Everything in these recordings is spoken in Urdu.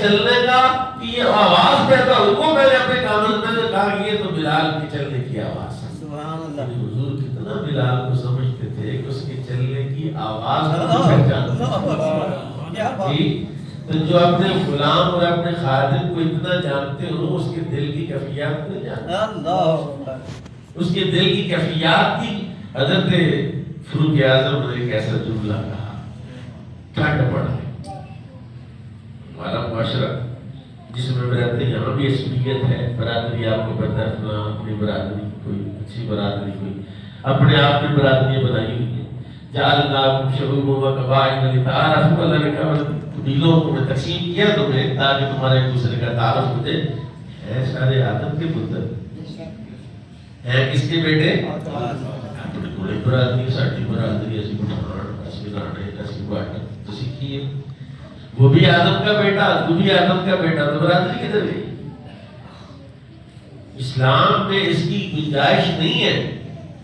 چلنے کا کہ یہ آواز پیدا ہوئی، وہ میں نے اپنے کانوں میں کہا یہ تو بلال کے چلنے کی آواز ہے۔ سبحان اللہ۔ حضور کتنا بلال کو سمجھتے تھے کہ اس کے چلنے کی آواز کو پہچانتے تھے۔ تو جو اپنے غلام اور اپنے خادم کو اتنا جانتے ہو، اس کے دل کی کیفیات کو جانتے، اس کے دل کی کیفیات کی۔ حضرت فاروق اعظم نے ایک ایسا جملہ کہا، ٹھنڈ پڑا ہے ہمارا معاشرہ جس میں رہتے ہیں، یہاں بھی عصبیت ہے، برادری آپ کو پتہ ہے، فلاں اپنی برادری کوئی اچھی برادری کوئی اپنے آپ میں برادریاں بنائی ہوئی ہیں، جعلناکم شعوبا وقبائل لتعارفوا، اللہ نے کہا قبیلوں کو میں تقسیم کیا تمہیں تاکہ تمہارے ایک دوسرے کا تعارف ہو جائے۔ ہے سارے آدم کے پتر، ہے کس کے بیٹے؟ اپنے بڑے برادری، ساٹھی برادری، ایسی پٹھان، ایسی رانے، ایسی باٹن تو سیکھیے۔ وہ بھی آدم کا بیٹا، تو بھی آدم کا بیٹا، تو برادری کدھر گئی؟ اسلام میں اس کی گنجائش نہیں ہے۔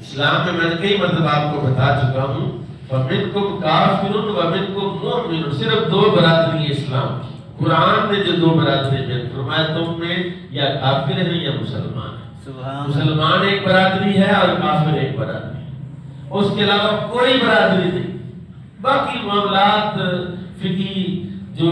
اسلام میں میں نے کئی مرتبہ آپ کو بتا چکا ہوں، فَمِنْكُمْ كَافِرٌ وَمِنْكُمْ مُؤْمِنٌ، صرف دو برادری ہیں اسلام کی۔ قرآن نے جو دو برادری بیان فرمایا، تم میں یا کافر ہیں یا مسلمان ہیں۔ مسلمان ایک برادری ہے اور کافر ایک برادری ہے، اس کے علاوہ کوئی برادری نہیں۔ باقی معاملات فقہی جو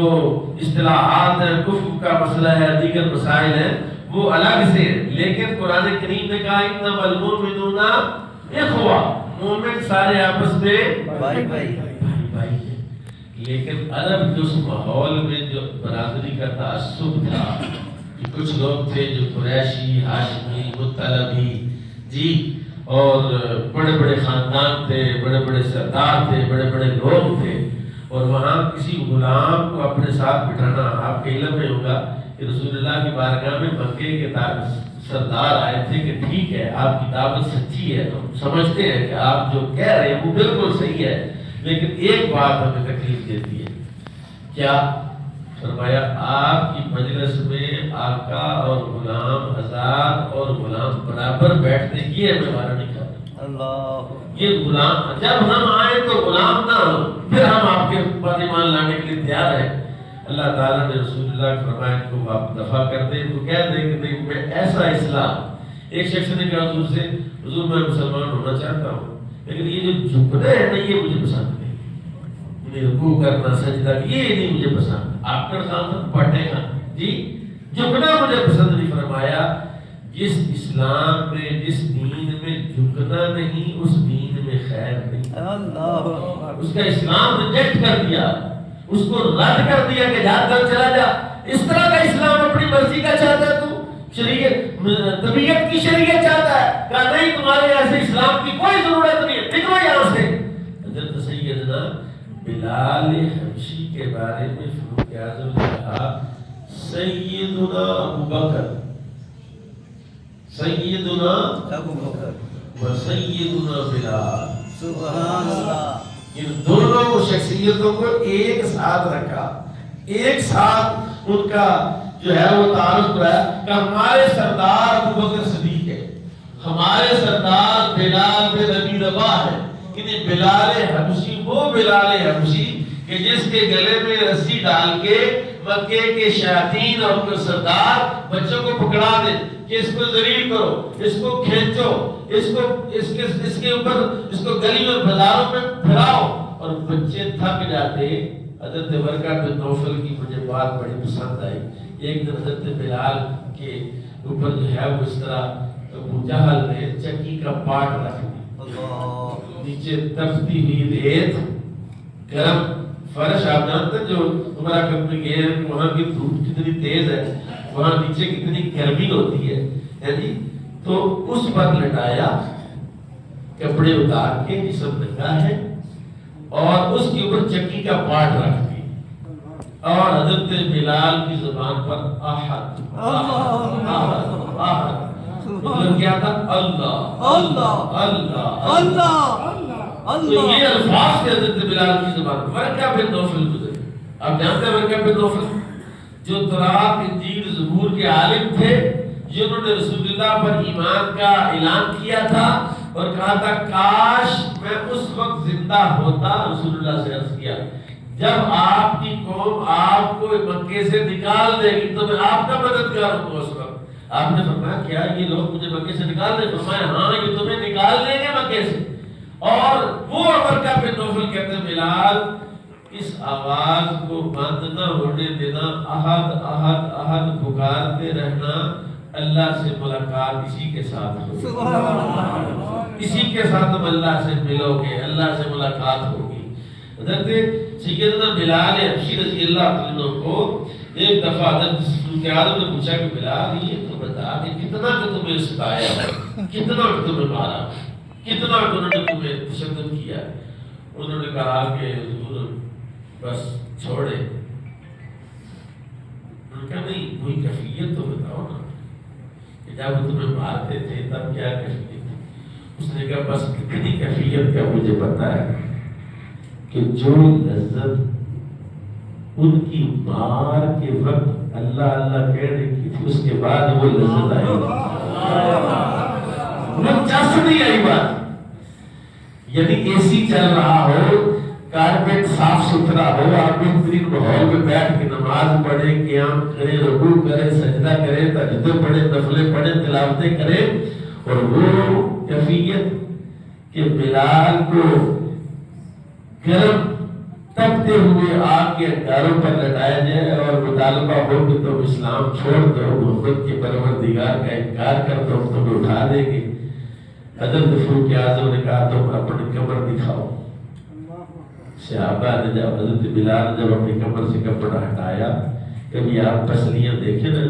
اصطلاحات ہیں، کفر کا مسئلہ ہے، دیگر مسائل ہیں، وہ الگ سے ہیں، لیکن قرآن کریم نے کہا انما المؤمنون اخوہ، مومن سارے آپس میں بھائی بھائی ہیں۔ لیکن عرب کے اس ماحول میں جو برادری کا تعصب تھا کہ کچھ لوگ تھے جو قریشی، ہاشمی، مطلبی جی، اور بڑے بڑے خاندان تھے، بڑے بڑے سردار تھے، بڑے بڑے لوگ تھے، اور وہاں کسی غلام کو اپنے ساتھ بٹھانا، آپ کے علم میں ہوگا کہ رسول اللہ کی بارگاہ میں مکے کے سردار آئے تھے کہ ٹھیک ہے آپ کی دعوت سچی ہے، ہم سمجھتے ہیں کہ آپ جو کہہ رہے ہیں وہ بالکل صحیح ہے، لیکن ایک بات ہمیں تکلیف دیتی ہے۔ کیا؟ فرمایا آپ کی مجلس میں آقا اور غلام آزاد اور غلام برابر بیٹھنے کی ہے، میں مانا نہیں کھاتا۔ اللہ، یہ غلام جب ہم آئے تو غلام نہ ہو، پھر ہم آپ کے اوپر ایمان لانے کے لیے تیار ہیں۔ اللہ تعالیٰ نے رسول اللہ کے فرمایا کو آپ دفع کر دیں تو کہہ دیں کہ نہیں میں ایسا اسلام۔ ایک شخص نے کہا حضور سے، حضور میں مسلمان ہونا چاہتا ہوں لیکن یہ جو جھکنا ہے نا یہ مجھے پسند نہیں، مجھے رکوع کرنا سجدہ یہ نہیں مجھے پسند، آپ کا خان پڑھنے کا جی جھکنا مجھے پسند نہیں۔ فرمایا جس اسلام میں جس دین میں جھکنا نہیں اس دین میں خیر نہیں۔ اللہ، اس کا اسلام ریجیکٹ کر دیا، اس کو رد کر دیا کہ جا کر چلا جا۔ اس طرح کا اسلام اپنی مرضی کا چاہتا ہے، تو شریعت طبیعت کی شریعت چاہتا ہے، کہا نہیں تمہارے ایسے اسلام کی کوئی ضرورت نہیں ہے، نکلو یہاں سے۔ حضرت سیدنا بلال حبشی کے بارے میں فاروق اعظم نے کہا سیدنا ابوبکر، سیدنا ابوبکر و سیدنا بلال، سبحان اللہ۔ ان دونوں شخصیتوں کو ایک ساتھ رکھا، ایک ساتھ ان کا جو ہے وہ تعارف کرایا کہ ہمارے سردار ابوبکر صدیق ہے، ہمارے سردار بلال بن ابی رباح ہے۔ انہیں بلال حبشی، وہ بلال حبشی کہ جس کے گلے میں رسی ڈال کے مکے کے شیاطین اور کے سردار بچوں کو پکڑا دیں کہ اس کو ذلیل کرو، اس کو کھینچو، اس کے اوپر اس کو گلی اور بازاروں میں پھراؤ، اور بچے تھک جاتے۔ حضرت ورقہ بن نوفل کی مجھے بات بڑی پسند آئی۔ ایک دن حضرت بلال کے اوپر جو ہے وہ اس طرح ابو جہل نے چکی کا پاٹ رکھ دیا، نیچے تپتی ہوئی ریت، گرم فرش، آپ جانتے جو عمرہ کرنے گئے ہیں وہاں کی دھوپ کتنی تیز ہے، وہاں نیچے کتنی گرمی ہوتی ہے جی، تو اس پر لٹایا، کپڑے اتار کے جسم ننگا ہے اور اس کے اوپر چکی کا پاٹ رکھ دی، اور حضرت بلال کی زبان پر احد احد احد احد، مطلب کیا تھا؟ اللہ اللہ اللہ اللہ۔ تو یہ الفاظ تھے حضرت بلال کی زبان۔ ورقہ بن نوفل گزرے، آپ جانتے ہیں ورقہ بن نوفل جو تورات انجیل زبور کے عالم تھے، جنہوں نے رسول اللہ پر ایمان کا اعلان کیا تھا اور کہا تھا کاش میں اس وقت زندہ ہوتا۔ رسول اللہ سے عرض کیا جب آپ کی قوم آپ کو مکے سے نکال دے گی تو میں آپ کا مددگار ہوں اس وقت۔ آپ نے فرمایا کیا یہ لوگ مجھے مکے سے نکال دیں؟ فرمایا ہاں یہ تمہیں نکال دیں گے مکے سے۔ اور وہ ورقہ بن نوفل کہتے ہیں بلال اس آواز کو بند نہ ہونے دینا، احد احد احد پکارتے رہنا، اللہ سے ملاقات اسی کے ساتھ ہوگی، اسی کے ساتھ تم اللہ سے ملو گے، اللہ سے ملاقات ہوگی۔ حضرت سیدنا بلال حبشی رضی اللہ عنہ کو ایک دفعہ حضرت فاروق اعظم نے پوچھا کہ بلال یہ تو بتا کہ کتنا کہ تمہیں ستایا، کتنا کہ تمہیں مارا، کتنا کہ انہوں نے تمہیں تشدد کیا؟ انہوں نے کہا کہ حضور بس چھوڑے۔ انہوں نے کہا نہیں کوئی کیفیت تو بتاؤ نا کہ جب وہ تمہیں مارتے تھے تب کیا کیفیت تھی؟ اس نے کہا بس کتنی کیفیت کا مجھے پتا ہے کہ جو لذت ان کی مار کے وقت اللہ اللہ کہنے کی تھی اس کے بعد وہ لذت آئی، وہ چس نہیں آئی بات۔ یعنی اے سی چل رہا ہو، کارپیٹ صاف ستھرا ہو، آپ بہترین ماحول میں بیٹھ کے نماز پڑھے، قیام کرے، رکوع کرے، سجدہ کرے، تہجدیں پڑھے، نفلیں پڑھے، تلاوتیں کرے، اور وہ کیفیت کہ بلال کو گرم تپتے ہوئے آگ کے انگاروں پر لٹایا جائے اور مطالبہ ہو کہ تم اسلام چھوڑ دو، محمد کے پروردگار کا انکار کر دو، تمہیں اٹھا دیں گے۔ حضرت فاروق اعظم نے کہا تم اپنی کمر دکھاؤ۔ صحابہ نے جب حضرت بلال نے جب اپنی کمر سے کپڑا ہٹایا، کبھی آپ پسلیاں دیکھیں نا،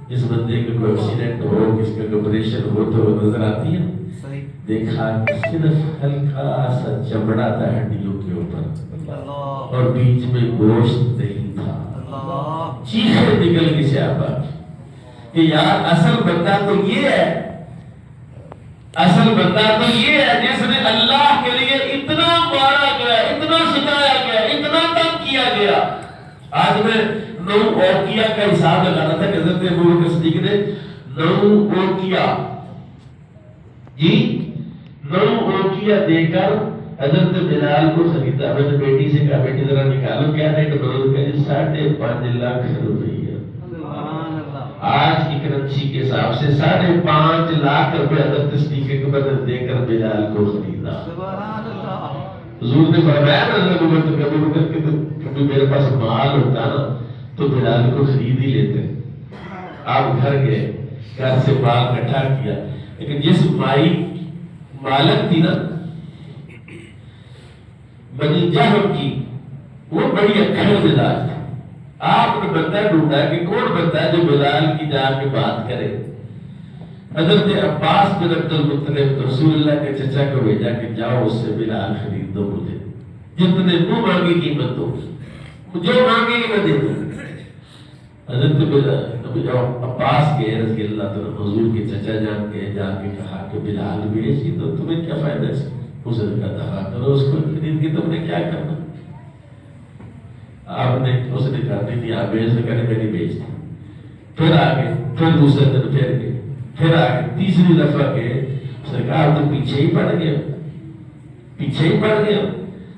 جس بندے کا کوئی ایکسیڈنٹ ہو، کس کا آپریشن ہو تو وہ نظر آتی ہے، دیکھا کہ صرف ہلکا سا چمڑا تھا ہڈیوں کے اوپر اور بیچ میں گوشت نہیں تھا۔ چیخیں نکل گئی صحابہ کہ یار اصل بندہ تو یہ ہے، اصل بندہ تو یہ ہے جس نے اللہ کے لیے اتنا مارا گیا، اتنا ستایا گیا، اتنا تنگ کیا گیا۔ آج میں 9 اوقیہ کا حساب لگا رہا تھا کہ حضرت ابوبکر صدیق نے 9 اوقیہ 9 اوقیہ دے کر حضرت بلال کو خریدا۔ میں نے بیٹی سے کہا بیٹی ذرا نکالو کیا ریٹ بروز کا، 5.5 لاکھ روپیہ۔ آج کی کرنسی کے حساب سے 5.5 لاکھ روپے حضرت صدیق اکبر نے دے کر بلال کو خریدا۔ حضور نے فرمایا نا حضرت ابوبکر کہ کبھی میرے پاس مال ہوتا نا تو بلال کو خرید ہی لیتے۔ آپ گھر گئے، گھر سے مال اکٹھا کیا، لیکن جس مائی مالک تھی نا بنی جہم کی، وہ بڑی اکھڑ مزاج تھی۔ آپ نے بندہ ڈھونڈا کہ کون بندہ ہے جو بلال کی جا کے بات کرے۔ حضرت عباس بن عبد المطلب رسول اللہ کے چچا کو بھیجا کہ جاؤ اس سے بلال خرید دو، مجھے جتنے منہ مانگی قیمت دو، جو مانگے میں دے دوں۔ حضرت عباس کے رضی اللہ تعالیٰ حضور کے چچا جان کے جا کے کہا کہ بلال بیچ ہی تو تمہیں کیا فائدہ ہے؟ اس نے کہا دفاع کرو اس کو، خرید کے تم نے کیا کرنا؟ آپ نے اس نے کہا نہیں آپ بیچ، نے کہا میں نہیں بیچتی۔ پھر آگے، پھر دوسرے دن پھر گئے، پھر آگے، تیسری دفعہ گئے، اس نے کہا آپ تو پیچھے ہی پڑ گئے، پیچھے ہی پڑ گئے،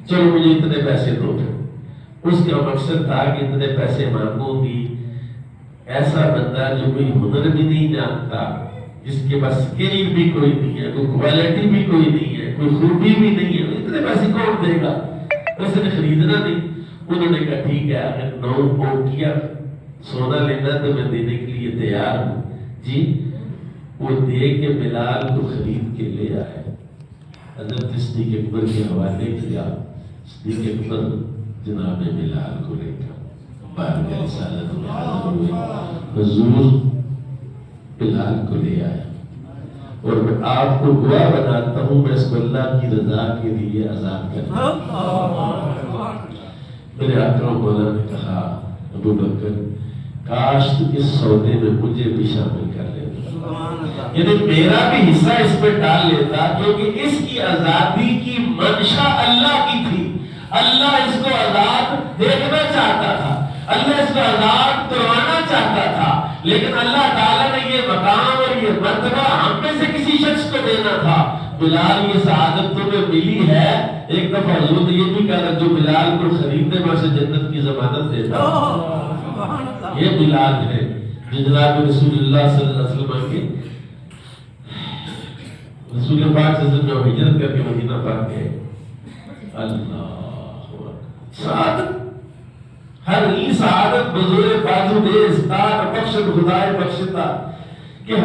چلو مجھے اتنے پیسے دو۔ اس کا مقصد تھا کہ اتنے پیسے مانگوں گی، ایسا بندہ جو کوئی ہنر بھی نہیں جانتا، جس کے پاس سکل بھی کوئی نہیں ہے، کوئی کوالٹی بھی کوئی نہیں ہے، کوئی خوبی بھی نہیں ہے، اتنے پیسے کون دے گا؟ اس نے خریدنا نہیں۔ انہوں نے کہا ٹھیک ہے اگر 9 اوقیہ سونا لینا تو میں دینے کے لیے تیار ہوں جی۔ وہ دے کے بلال کو خرید کے لے آئے، حضرت صدیق اکبر کے حوالے کیا۔ صدیق اکبر جناب بلال کو لے کر بارگاہ رسالت میں حاضر ہوئے، حضور بلال کو لے آئے، اور میں آپ کو گواہ بناتا ہوں میں اس کو اللہ کی رضا کے لیے آزاد کرتا ہوں۔ میرے آقا مولا نے کہا ابو بکر کاش تو اس سودے میں مجھے بھی شامل کر لیتا، یعنی میرا بھی حصہ اس پہ ڈال لیتا، کیونکہ اس کی آزادی کی منشا اللہ کی تھی۔ اللہ اس کو آزاد دیکھنا چاہتا تھا، اللہ اس کو آزاد کروانا چاہتا تھا، لیکن اللہ تعالیٰ نے یہ مقام اور یہ مرتبہ ہم میں سے کسی شخص کو دینا تھا۔ بلال یہ سعادت تمہیں ملی ہے۔ ایک دفعہ حضور نے یہ بھی کہا جو بلال کو خریدنے میں سے جنت کی ضمانت دیتا، یہ بلال ہے جو جناب رسول اللہ صلی اللہ علیہ وسلم کے رسول پاک صلی اللہ علیہ وسلم ہجرت کر کے مدینہ پاک گئے۔ اللہ سعادت، ہر ای سعادت بزرگ بازو دے استاد بخشت خدائے بخشتا کہ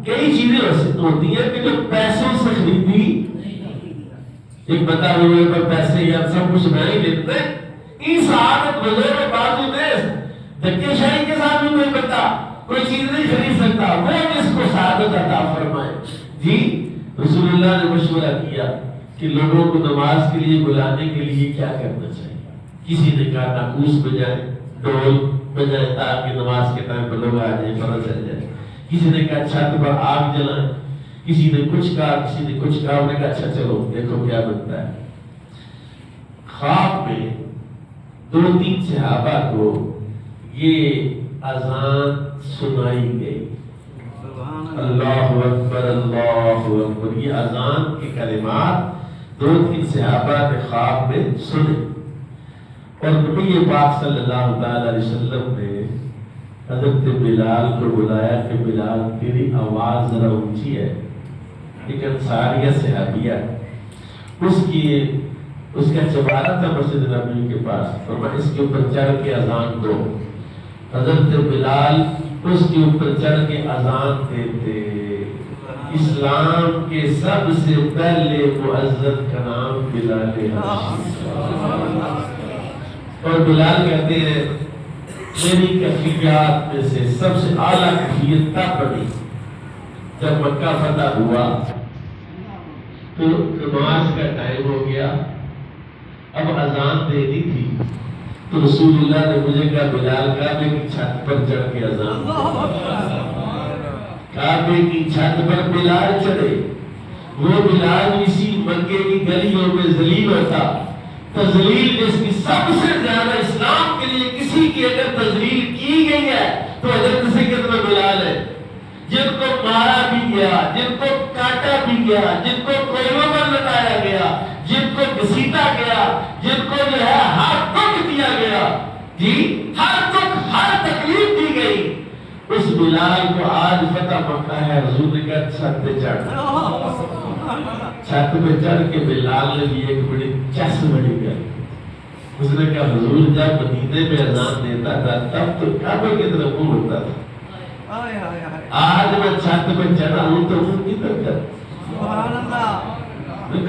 کئی چیزیں ویسے ہوتی ہیں کہ جو پیسوں سے خریدی، ایک بتا ہوئے پر پیسے یا سب کچھ نہیں لیتے، ای سعادت بزرگ بازو دے دھکے شاہی کے ساتھ بھی کوئی بتا کوئی چیز نہیں خرید سکتا، وہ جس کو سعادت عطا فرمائے۔ جی رسول اللہ نے مشورہ کیا کہ لوگوں کو نماز کے لیے بلانے کے لیے کیا کرنا چاہیے۔ کسی نے کہا ناقوس بجائے، ڈول بجائے تاکہ نماز کے ٹائم پر لوگ آ جائیں، پتہ چل جائے۔ کسی نے کہا چھت پر آگ جلائیں، کسی نے کچھ کہا، کسی نے کچھ کہا۔ انہوں نے کہا اچھا چلو دیکھو کیا بنتا ہے۔ خواب میں 2-3 صحابہ کو یہ اذان سنائی گئی، اللہ اکبر اللہ اکبر، یہ اذان کے کلمات 2-3 صحابہ نے خواب میں سنے، اور نبی پاک صلی اللہ علیہ وسلم نے حضرت بلال کو بلایا کہ بلال تیری آواز ذرا اونچی ہے۔ ایک انصاریہ صحابیہ اس کا چبارہ تھا مسجد نبوی کے پاس، فرمایا اس کے اوپر چڑھ کے اذان دو۔ حضرت بلال اس کے اوپر چڑھ کے اذان دیتے۔ اسلام کے سب سے پہلے مؤذن کا نام بلال حبشی، اور بلال کہتے ہیں میری کیفیات میں سے سب سے اعلیٰ کیفیت تب بنی جب مکہ فتح ہوا تو نماز کا ٹائم ہو گیا، اب اذان دینی تھی، تو رسول اللہ نے مجھے کہا بلال کعبے کی چھت پر چڑھ کے اذان دے۔ کعبے کی چھت پر بلال چڑھے، وہ بلال اسی مکے کی گلیوں میں ذلیل ہوتا، تذلیل جس کی سب سے زیادہ اسلام کے لیے کسی کی اگر تذلیل کی گئی ہے تو حضرت سیدنا بلال ہے، جن کو مارا بھی گیا، جن کو کاٹا بھی گیا، جن کو کوئلوں پر لٹایا گیا، جن کو گھسیٹا گیا، جن کو جو ہے ہر دکھ دیا گیا، جی ہر دکھ ہر تکلیف دی گئی، اس بلال کو آج فتح مکہ ہے۔ حضور نے کہا چھت پہ چڑھ، چھت پہ چڑھ کے بلال نے بھی ایک بڑی چس بڑی گئی۔ اس نے کہا حضور جب مدینے میں اذان دیتا تھا تب تو کعبے کی طرف منہ ہوتا تھا، آج میں چھت پہ چڑھا ہوں تو منہ کی طرف جاتا،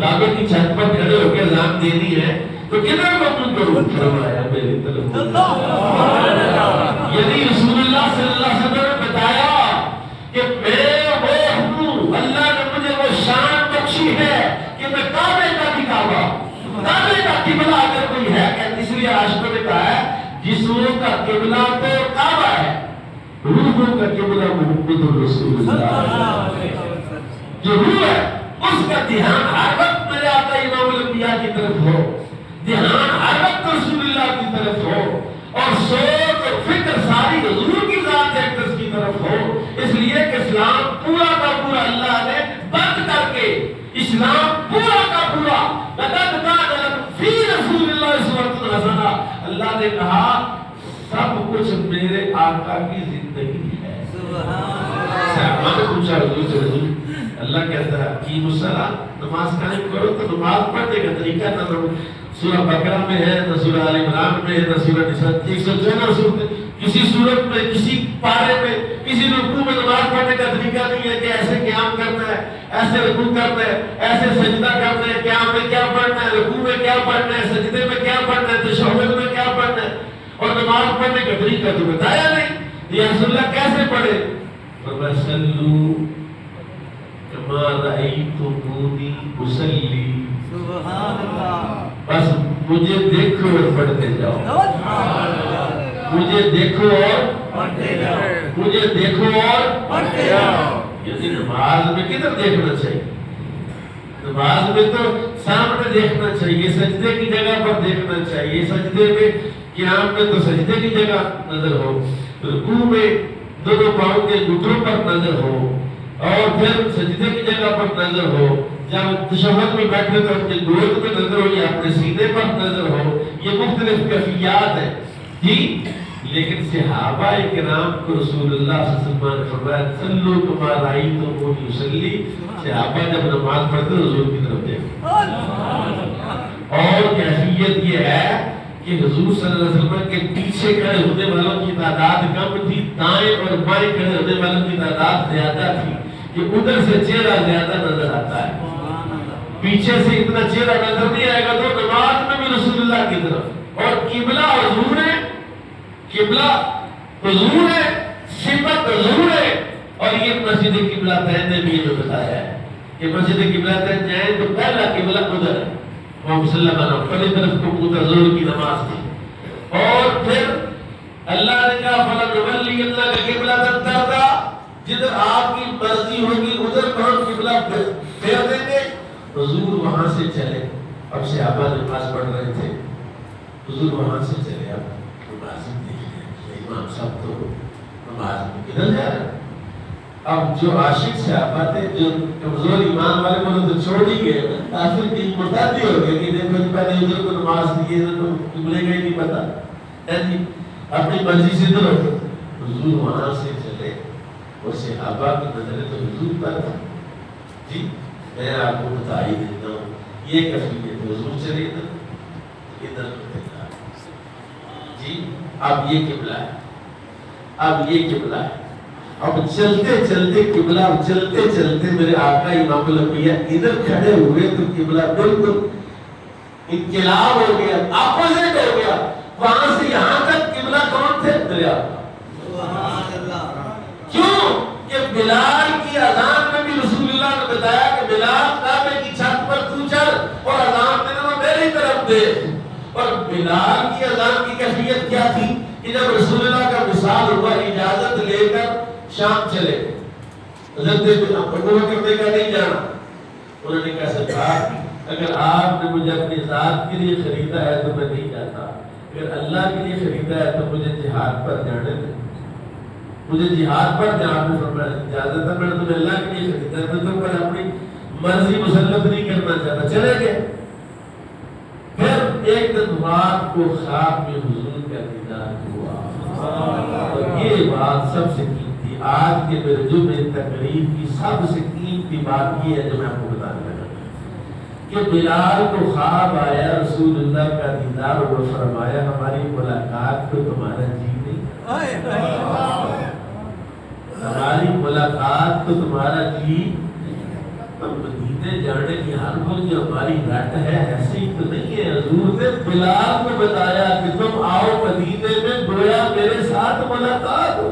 کعبے کی چھت پر کھڑے ہو کے اذان دینی ہے تو کدھر کو منہ کروں؟ فرمایا میری طرف۔ یعنی رسول اللہ صلی اللہ علیہ وسلم نے بتایا کہ میں وہ ہوں، اللہ نے مجھے وہ شان بخشی ہے کہ میں کعبے کا بھی کعبہ، کعبے کا قبلہ اگر کوئی ہے، اس لیے عاشقوں نے کہا ہے جسموں کا قبلہ تو کعبہ ہے، روحوں کا قبلہ محمد رسول اللہ۔ جو روح ہے اس کا دھیان ہر وقت میرے آقا امام الانبیاء کی طرف ہو، دھیان ہر وقت رسول اللہ کی طرف ہو، اور سوچ اور فکر ساری حضور کی ذات اقدس کی طرف ہو۔ اس لیے کہ اسلام پورا کا پورا اللہ نے بند کر کے، اسلام پورا کا پورا لقد کان لکم فی رسول اللہ اسوۃ حسنہ، اللہ نے کہا سب کچھ میرے آقا کی زندگی ہے۔ صحابہ نے پوچھا حضور سے، حضور اللہ کہتا ہے اقیموا الصلاۃ، نماز قائم کرو، تو نماز پڑھنے کا طریقہ نہ سورہ بقرہ میں ہے، نہ سورہ آل عمران میں ہے، نہ سورہ نساء، 114 سورت، کسی سورت میں، کسی پارے میں، کسی رکوع میں نماز پڑھنے کا طریقہ نہیں ہے کہ ایسے قیام کرنا ہے، ایسے رکوع کرنا ہے، ایسے سجدہ کرنا ہے، قیام میں کیا پڑھنا ہے، رکوع میں کیا پڑھنا ہے، سجدے میں کیا پڑھنا ہے، تشہد میں کیا پڑھنا ہے، اور نماز پڑھنے کا طریقہ تو بتایا نہیں۔ یا رسول اللہ کیسے پڑھے؟ فَصَلُّوا كَمَا رَأَيْتُمُونِي أُصَلِّي، سبحان اللہ، بس مجھے دیکھو اور پڑھتے جاؤ، مجھے دیکھو اور پڑھتے جاؤ، مجھے دیکھو اور پڑھتے جاؤ۔ یعنی نماز میں کدھر دیکھنا چاہیے؟ نماز میں تو سامنے دیکھنا چاہیے، سجدے کی جگہ پر دیکھنا چاہیے، سجدے میں قیام میں تو سجدے کی جگہ نظر ہو، رکوع میں دونوں پاؤں کے گھٹنوں پر نظر ہو، اور پھر سجدے کی جگہ پر نظر ہو، جب تشہد میں بیٹھے تو اپنے گود میں نظر ہو یا اپنے سینے پر نظر ہو، یہ مختلف کیفیات ہیں جی۔ لیکن صحابہ کرام کو رسول اللہ صلی اللہ علیہ وسلم نے فرمایا صلو کما رأیتمونی اصلی، صحابہ جب نماز پڑھتے حضور کی طرف دیکھتے، اور کیفیت یہ ہے کہ حضور صلی اللہ علیہ وسلم کے پیچھے کھڑے ہونے والوں کی تعداد کم تھی، دائیں اور بائیں کھڑے ہونے والوں کی تعداد زیادہ تھی، کہ ادھر سے چہرہ زیادہ نظر آتا ہے، پیچھے سے اتنا چہرہ نظر نہیں آئے گا۔ تو نماز میں بھی رسول اللہ کی طرف، اور قبلہ حضور ہے، قبلہ حضور ہے، صفت حضور ہے۔ اور یہ مسجد قبلہ تین نے بھی یہ بتایا ہے کہ مسجد قبلہ تین جائیں تو پہلا قبلہ ادھر ہے، محمد صلی اللہ علیہ وسلم پہلی طرف کو ادھر ظہر کی نماز تھی، اور پھر اللہ نے کہا فَلَنُوَلِّيَنَّكَ اللہ کا قبلہ ترضیٰ، جدھر آپ کی مرضی ہوگی ادھر پر ہم قبلہ پھیر دیں گے۔ حضور وہاں سے چلے، اب صحابہ نماز پڑھ رہے تھے، حضور وہاں سے چلے، اب نماز دیکھ رہے ہیں، امام صاحب تو نماز میں کدھر جا رہے ہیں۔ اب جو عاشق صحابہ تھے، جو کمزور ایمان والے وہ تو چھوڑ ہی گئے، کافر کی مرتدی ہو گئے کہ دیکھو پہلے ادھر کو نماز دی ہے تو قبلے کا ہی نہیں پتا، اپنی مرضی سے ادھر ہو۔ حضور وہاں سے چلے اور صحابہ کی نظریں تو حضور پر تھا جی۔ میں آپ کو بتا ہی دیتا ہوں یہ کیفیت حضور چلے ادھر دیکھا جی۔ اب یہ قبلہ ہے، اب یہ قبلہ ہے، اب چلتے چلتے قبلہ، اب چلتے چلتے میرے آقا امام الانبیاء ادھر کھڑے ہوئے تو قبلہ بالکل انقلاب ہو گیا، اپوزٹ ہو گیا، وہاں سے یہاں تک قبلہ کون تھے؟ میرے آقا۔ کیوں کہ بلال کی اذان میں بھی رسول اللہ نے بتایا کہ بلال کعبے کی چھت پر تو چل اور اذان دینا میری طرف دے۔ اور بلال کی اذان کی کیفیت کیا تھی کہ جب رسول اللہ کا وصال ہوا اجازت لے کر شام چلے، حضرت ابو بکر نے کہا نہیں جانا، انہوں نے کہا سرکار اگر آپ نے مجھے اپنی ذات کے لیے خریدا ہے تو میں نہیں جاتا، اگر اللہ کے لیے خریدا ہے تو مجھے جہاد پر جانے دیں، مجھے جہاد پر جانے فرمایا اجازت ہے، میں نے تمہیں اللہ کے لیے خریدا ہے، تو تم پر اپنی مرضی مسلط نہیں کرنا چاہتا، چلے گئے۔ پھر ایک دن رات کو خواب میں حضور کا دیدار ہوا، اور یہ بات سب سے قیمتی، آج کے میرے جمعے تقریب کی سب سے قیمتی بات یہ ہے جو میں آپ کو بتانے لگا کہ بلال کو خواب آیا رسول اللہ کا دیدار، اور فرمایا ہماری ملاقات کو تمہارا جی نہیں، ہماری ملاقات تو تمہارا جی، مدینے جانے کی ہر وہ جو ہماری رٹ ہے ایسی تو نہیں ہے۔ حضور نے بلال کو بتایا کہ تم آؤ مدینے میں، گویا میرے ساتھ ملاقات ہو۔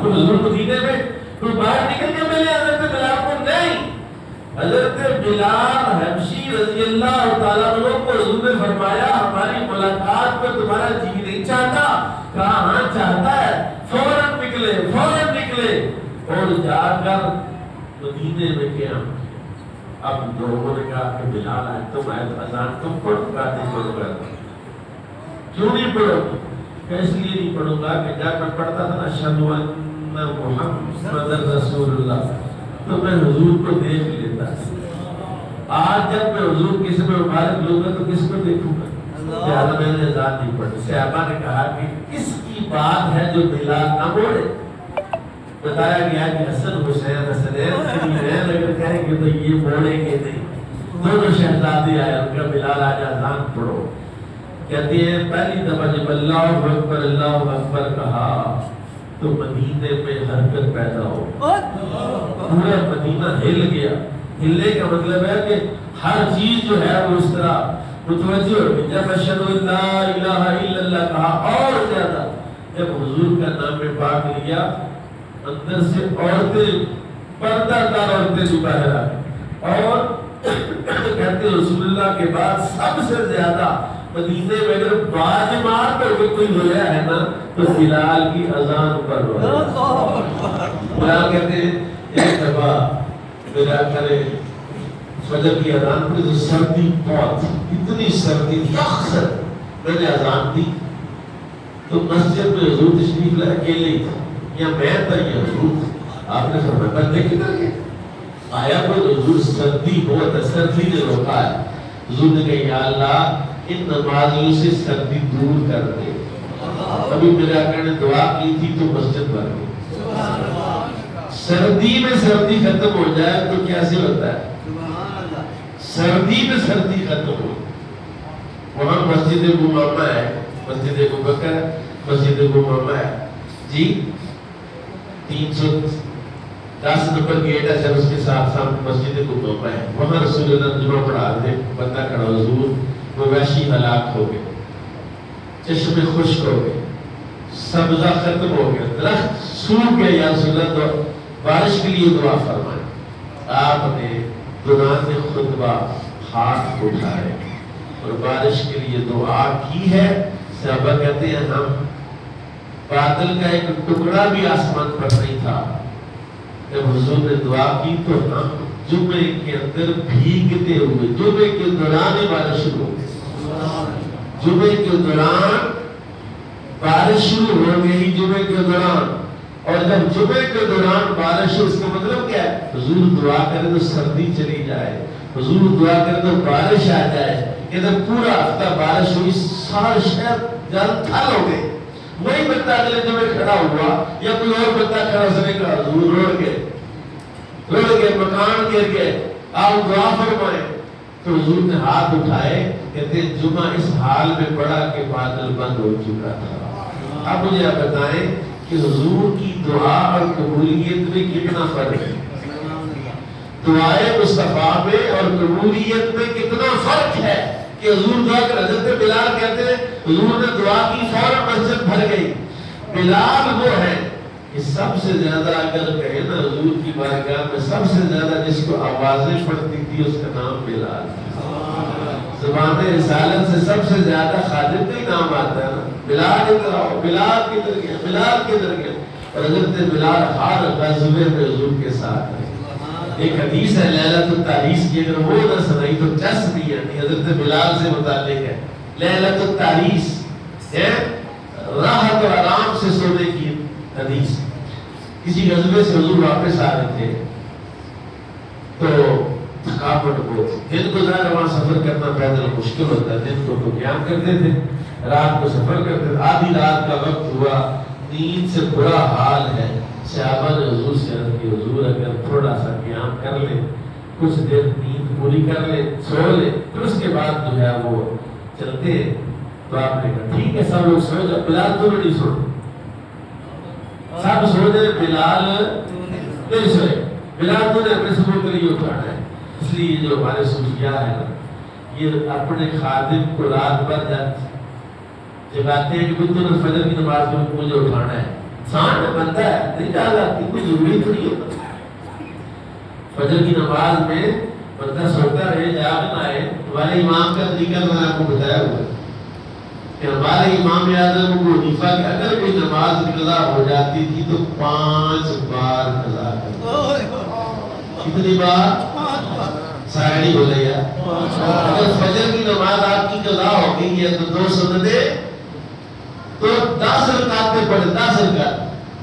تو حضور مدینے میں تو باہر نکل کے ملے حضرت بلال کو نہیں، حضرت بلال حبشی رضی اللہ تعالیٰ عنہ کو حضور نے فرمایا ہماری ملاقات پر تمہارا جی نہیں چاہتا، کہا ہاں چاہتا ہے، فوراً نکلے اور جا کر مدینے میں قیام۔ اب لوگوں نے کہا کہ بلال آئے تم آئے تو اذان تم پڑھو، کہا نہیں پڑھو گا، کیوں نہیں پڑھو گا؟ کہ اس لیے نہیں پڑھوں گا کہ جب میں پڑھتا تھا نا اشہد ان محمد رسول اللہ تو میں حضور کو دیکھ لیتا تھا، آج جب میں حضور کسی میں مبارک لوں گا تو کس کو دیکھوں گا؟ لہٰذا میں نے اذان نہیں پڑھی۔ صحابہ نے کہا کہ کس کی بات ہے جو بلال نہ بولے؟ بتایا گیا کہ حسن حسین حسنین اگر کہیں گے تو یہ بولیں گے نہیں، دونوں شہزادے آئے، ان کا بلال آج اذان پڑھو۔ کہتے ہیں پہلی دفعہ جب اللہ اکبر کہا تو مدینے میں حرکت پیدا ہو، پورا مدینہ ہل گیا۔ ہلنے کا مطلب ہے کہ ہر چیز جو ہے وہ اس طرح متوجہ ہو گئی۔ جب اشہد ان لا الہ الا اللہ کہا اور زیادہ، جب حضور کا نام پاک لیا اندر سے عورتیں، پردہ دار عورتیں جو باہر آ گئی، اور کہتے رسول اللہ کے بعد سب سے زیادہ مدینے میں اگر باز مار کر کوئی رویا ہے نا تو بلال کی اذان پر رویا۔ بلال کہتے ہیں ایک دفعہ میرا کرے فجر کی اذان پہ تو سردی بہت، اتنی سردی، میں نے اذان دی تو مسجد میں حضور تشریف لائے، اکیلے ہی تھا، یا میں تھا یا حضور تھا۔ آپ نے فرمایا بندے کدھر گئے؟ آیا کوئی حضور سردی بہت ہے، سردی نے روکا ہے۔ حضور نے کہا یا اللہ ان نمازیوں سے سردی دور کر دے۔ ابھی میرے آقا نے دعا کی تھی تو مسجد بھر گئی۔ سردی میں سردی ختم ہو جائے تو کیسے ہوتا ہے؟ سردی میں سردی ختم ہو۔ وہاں مسجد امامہ ہے، مسجد ابوبکر ہے، مسجد امامہ ہے جی، 310 نمبر گیٹ ہے سر، اس کے ساتھ ساتھ مسجد امامہ ہے۔ وہاں رسول اللہ جمعہ پڑھا رہے، بندہ کھڑا حضور مویشی ہلاک ہو گئے، چشمے خشک ہو گئے، سبزہ ختم ہو گیا، درخت سوکھ گیا، یا رسول اللہ تو بارش کے لیے دعا فرمائے۔ آپ نے دوران خطبہ ہاتھ اٹھائے اور بارش کے لیے دعا کی ہے۔ صحابہ کہتے ہیں ہم بادل کا ایک ٹکڑا بھی آسمان پر نہیں تھا، جب حضور نے دعا کی تو ہم جمعے کے اندر بھیگتے ہوئے، جمعے کے دوران بارش شروع ہو گئی، جمعے کے دوران بارش شروع ہو گئی، جمعے کے دوران۔ اور جب جمعے کے دوران بارش ہو، اس کا مطلب کیا ہے؟ حضور دعا کرے تو سردی چلی جائے، حضور دعا کرے تو بارش آ جائے۔ کہ پورا ہفتہ بارش ہوئی، سارے شہر جان تھل ہو گئے۔ وہی بندہ اگلے جمعے کھڑا ہوا یا کوئی اور بندہ کھڑا، اس نے کہا حضور روڑ گئے، مکان گر گئے، آپ دعا فرمائیں۔ تو حضور نے ہاتھ اٹھائے، کہتے جمعہ اس حال میں پڑا کہ بادل بند ہو چکا تھا۔ اب مجھے آپ بتائیں کہ حضور کی دعا اور قبولیت میں کتنا فرق ہے؟ دعائے مصطفیٰ میں اور قبولیت میں کتنا فرق ہے کہ حضور دعا کر، حضرت بلال کہتے ہیں حضور نے دعا کی فوراً مسجد بھر گئی۔ بلال وہ ہے کہ سب سے زیادہ اگر کہیں نا حضور کی بارگاہ میں سب سے زیادہ جس کو آوازیں پڑتی تھی اس کا نام بلال تھا۔ زبان رسالت سے سب سے زیادہ خادم کا ہی نام آتا ہے نا، بلال ادھر آؤ، بلال کدھر گیا، بلال کدھر گیا۔ اور حضرت بلال ہر غزوے میں حضور کے ساتھ ہے۔ ایک حدیث ہے لیلۃ التحریس کی، اگر وہ نہ سنائی تو چس بھی ہے، حضرت بلال سے متعلق ہے۔ لیلۃ التحریس راحت اور آرام سے سونے کی حدیث۔ کسی غزوے سے حضور واپس آ رہے تھے تو تھکاوٹ بہت، دن گزارا وہاں سفر کرنا پیدل مشکل ہوتا ہے، دن کو تو قیام کرتے تھے، رات کو سفر کرتے تھے۔ آدھی رات کا وقت ہوا، نیند سے برا حال ہے۔ صحابہ نے حضور سے عرض کی حضور اگر تھوڑا سا قیام کر لے، کچھ دیر نیند پوری کر لے، سو لے، پھر اس کے بعد جو ہے وہ چلتے ہیں۔ تو آپ نے کہا ٹھیک ہے، سب لوگ سو جائے، بلال تو نہیں سو، سب سو جائے، بلال نہیں سوئے، بلال تو نے اپنے سبوں کے لیے اٹھانا ہے۔ اس لیے جو ہمارے صوفیاء ہے نا، یہ اپنے خادم کو رات بھر جگاتے ہیں کہ تو نے فجر کی نماز میں مجھے اٹھانا ہے، سان میں بنتا ہے، نہیں جاگا، کوئی ضروری تو نہیں ہوتا۔ فجر کی نماز میں بندہ سوتا رہے، جاگ نہ آئے۔ ہمارے امام کا طریقہ میں نے آپ کو بتایا ہوا ہے کہ ہمارے امام اعظم ابو حنیفہ کہ اگر کوئی نماز قضا ہو جاتی تھی تو 5 بار قضا کرتے۔ کتنی بار؟ سارے نہیں بولے یار۔ اگر فجر کی نماز آپ کی قضا ہو گئی ہے تو 2 سنتیں تو 10 رکعتیں پڑھیں، 10 رکعت،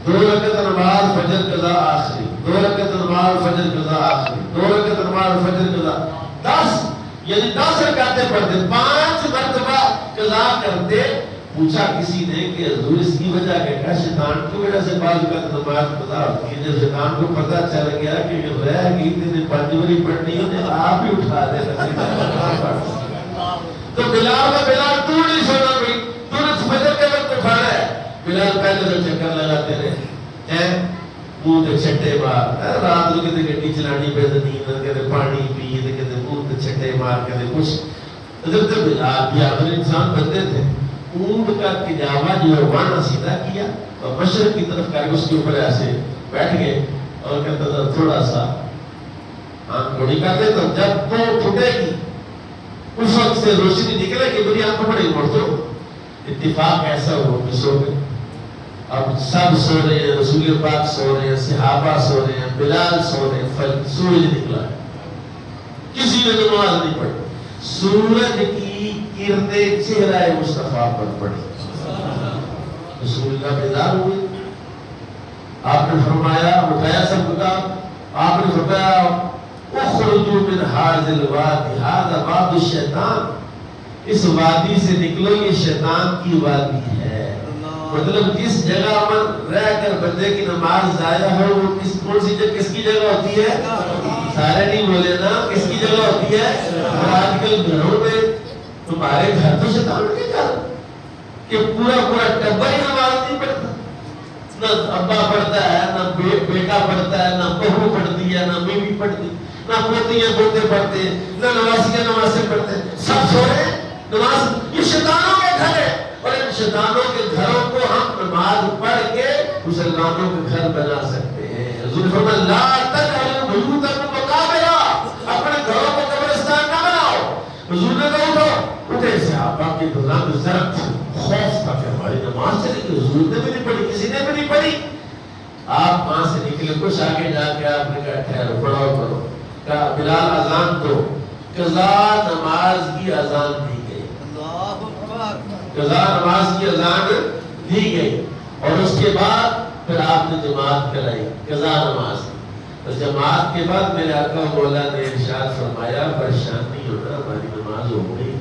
2 رکعت نماز فجر قضا آخری، 2 رکعت نماز فجر قضا آخری، 2 رکعت نماز فجر قضا، 10 یعنی 10 رکعتیں پڑھتے، 5 مرتبہ قضا کرتے۔ پوچھا کسی نے کہ حضور اس کی وجہ کیا؟ شیطان کی وجہ سے بعض اوقات نماز قضا ہوتی ہے۔ جب شیطان کو پتہ چل گیا کہ یہ رہ گئی تھی 5 باری پڑھنی ہے، آپ ہی اٹھا دے تو بلال کا بلال تو نہیں سونا بھائی، تو نے فجر کے وقت اٹھانا ہے۔ بلال پہلے تو چکر لگاتے رہے، منہ تے چھٹے مار، رات کو کہتے گڈی چلانی پہ نیند، کہتے پانی پی، کہتے منہ تے چھٹے مار، کہتے کچھ۔ حضرت بلال بھی آخر انسان بنتے تھے، اونٹ کا کجاوا جو ہے وہاں سیدھا کیا اور مشرق کی طرف کر کے اس کے اوپر ایسے بیٹھ گئے اور کہتا تھا تھوڑا سا آنکھ کھوڑی کر دے، تو جب تو پھٹے گی اس وقت سے روشنی نکلے کہ میری آنکھ پڑے مڑ دو۔ اتفاق ایسا ہو کہ سو گئے۔ اب سب سو رہے ہیں، رسول پاک سو رہے ہیں، صحابہ سو رہے ہیں، بلال سو رہے ہیں، سورج نکلا ہے، کسی نے نماز نہیں پڑھی۔ سورج کی کرنے چہرہ مصطفیٰ پر پڑی. رسول اللہ بیدار ہوئے. آپ نے فرمایا بتایا سب کا. آپ نے فرمایا اخرجوا من هذا الوادی هذا واد الشیطان. اس وادی سے نکلو یہ شیطان کی وادی ہے. مطلب جس جگہ پر رہ کر بندے کی نماز ضائع ہو وہ کون سی جگہ کس کی جگہ ہوتی ہے؟ سارے نہیں بولے نا کس کی جگہ ہوتی ہے؟ آج کل گھروں میں تمہارے گھر تو شیطان کے گھر کہ پورا ٹبر ہی نماز نہیں پڑھتا. نہ ابا پڑھتا ہے نہ بیٹا پڑھتا ہے نہ بہو پڑھتی ہے نہ بیوی پڑھتی نہ پوتیاں پوتے پڑھتے نہ نواسیاں نواسے پڑھتے. سب سو رہے نماز. یہ شیطانوں کے گھر ہے اور ان شیطانوں کے گھروں کو ہم نماز پڑھ کے مسلمانوں کے گھر بنا سکتے ہیں. حضور فرمایا لا تجعلوا بیوتکم مقابرا. اپنے گھروں کو قبرستان نہ بناؤ. حضور نے کہا اٹھے صحابہ کے دلان میں ذرا خوف تھا کہ ہماری نماز چلے گی. حضور نے بھی نہیں پڑھی کسی نے بھی نہیں پڑھی. آپ وہاں سے نکلے کچھ آگے جا کے آپ نے کہا ٹھہرو پڑھو کرو. کہا بلال اذان دو. قضا نماز کی اذان دی گئی. قضا نماز کی اذان دی گئی اور اس کے بعد پھر آپ نے جماعت کرائی قضا نماز. جماعت کے بعد میرے آقا مولا نے ارشاد فرمایا پریشان نہیں ہونا ہماری نماز ہو گئی.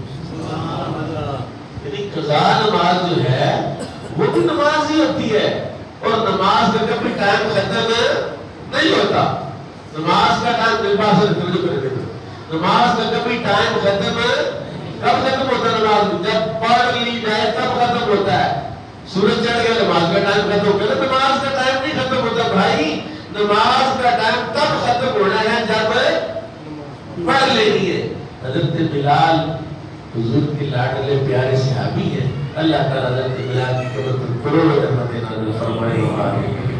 یعنی قضا نماز جو ہے وہ بھی نماز ہی ہوتی ہے اور نماز کا کبھی ٹائم ختم نہیں ہوتا. نماز کا ٹائم میرے پاس نماز کا کبھی ٹائم ختم کب ختم ہوتا ہے؟ نماز جب پڑھ لی جائے تب ختم ہوتا ہے. سورج چڑھ گیا نماز کا ٹائم ختم ہو گیا. نماز کا ٹائم نہیں ختم ہوتا بھائی. نماز کا ٹائم تب ختم ہونا ہے جب پڑھ لینی ہے. حضرت بلال حضور کے لاڈلے پیارے صحابی ہیں. اللہ تعالیٰ حضرت بلال کی قبر پر کروڑوں رحمتیں نازل فرمائے.